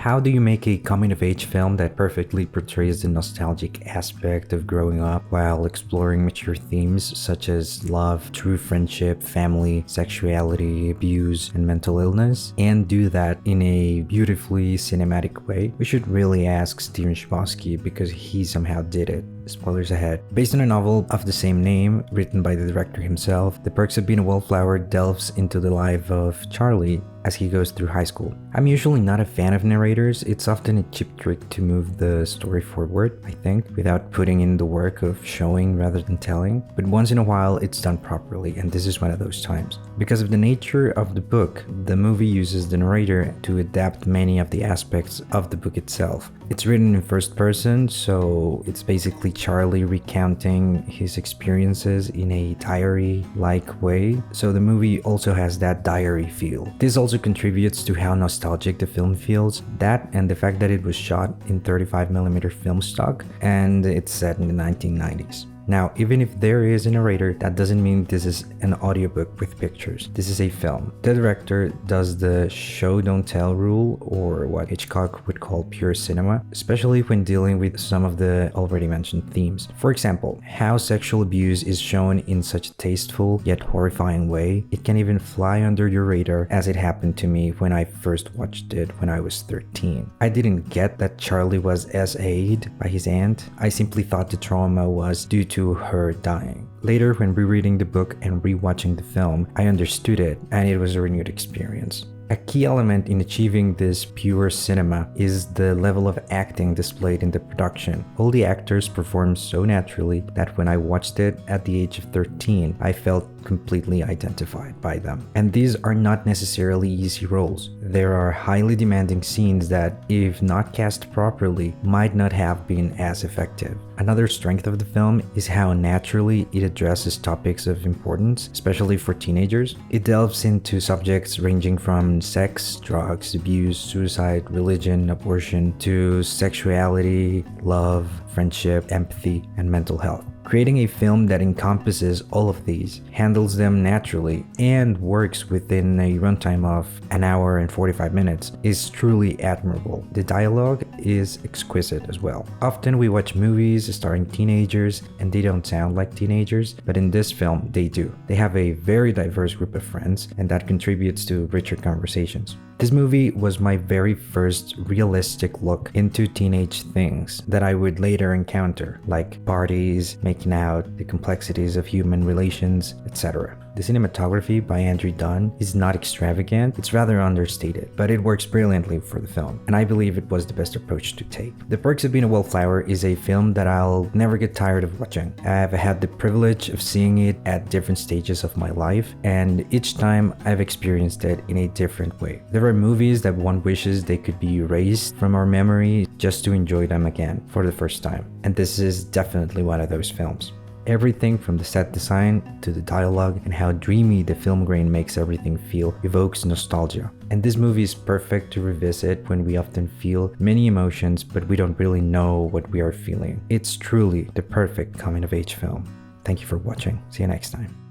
How do you make a coming-of-age film that perfectly portrays the nostalgic aspect of growing up while exploring mature themes such as love, true friendship, family, sexuality, abuse, and mental illness, and do that in a beautifully cinematic way? We should really ask Chbosky because he somehow did it. Spoilers ahead. Based on a novel of the same name, written by the director himself, The Perks of Being a Wallflower delves into the life of Charlie as he goes through high school. I'm usually not a fan of narrators. It's often a cheap trick to move the story forward, I think, without putting in the work of showing rather than telling. But once in a while, it's done properly, and this is one of those times. Because of the nature of the book, the movie uses the narrator to adapt many of the aspects of the book itself. It's written in first person, so it's basically Charlie recounting his experiences in a diary-like way, so the movie also has that diary feel. This also contributes to how nostalgic the film feels, that and the fact that it was shot in 35mm film stock and it's set in the 1990s. Now, even if there is a narrator, that doesn't mean this is an audiobook with pictures. This is a film. The director does the show don't tell rule, or what Hitchcock would call pure cinema, especially when dealing with some of the already mentioned themes. For example, how sexual abuse is shown in such a tasteful yet horrifying way. It can even fly under your radar, as it happened to me when I first watched it when I was 13. I didn't get that Charlie was SA'd by his aunt. I simply thought the trauma was due to her dying. Later, when rereading the book and rewatching the film, I understood it, and it was a renewed experience. A key element in achieving this pure cinema is the level of acting displayed in the production. All the actors performed so naturally that when I watched it at the age of 13, I felt completely identified by them. And these are not necessarily easy roles. There are highly demanding scenes that, if not cast properly, might not have been as effective. Another strength of the film is how naturally it addresses topics of importance, especially for teenagers. It delves into subjects ranging from sex, drugs, abuse, suicide, religion, abortion, to sexuality, love, friendship, empathy, and mental health. Creating a film that encompasses all of these, handles them naturally, and works within a runtime of an hour and 45 minutes is truly admirable. The dialogue is exquisite as well. Often we watch movies starring teenagers and they don't sound like teenagers, but in this film they do. They have a very diverse group of friends, and that contributes to richer conversations. This movie was my very first realistic look into teenage things that I would later encounter, like parties, making out, the complexities of human relations, etc. The cinematography by Andrew Dunn is not extravagant, it's rather understated, but it works brilliantly for the film, and I believe it was the best approach to take. The Perks of Being a Wallflower is a film that I'll never get tired of watching. I've had the privilege of seeing it at different stages of my life, and each time I've experienced it in a different way. There are movies that one wishes they could be erased from our memory just to enjoy them again for the first time, and this is definitely one of those films. Everything from the set design to the dialogue and how dreamy the film grain makes everything feel evokes nostalgia. And this movie is perfect to revisit when we often feel many emotions but we don't really know what we are feeling. It's truly the perfect coming-of-age film. Thank you for watching. See you next time.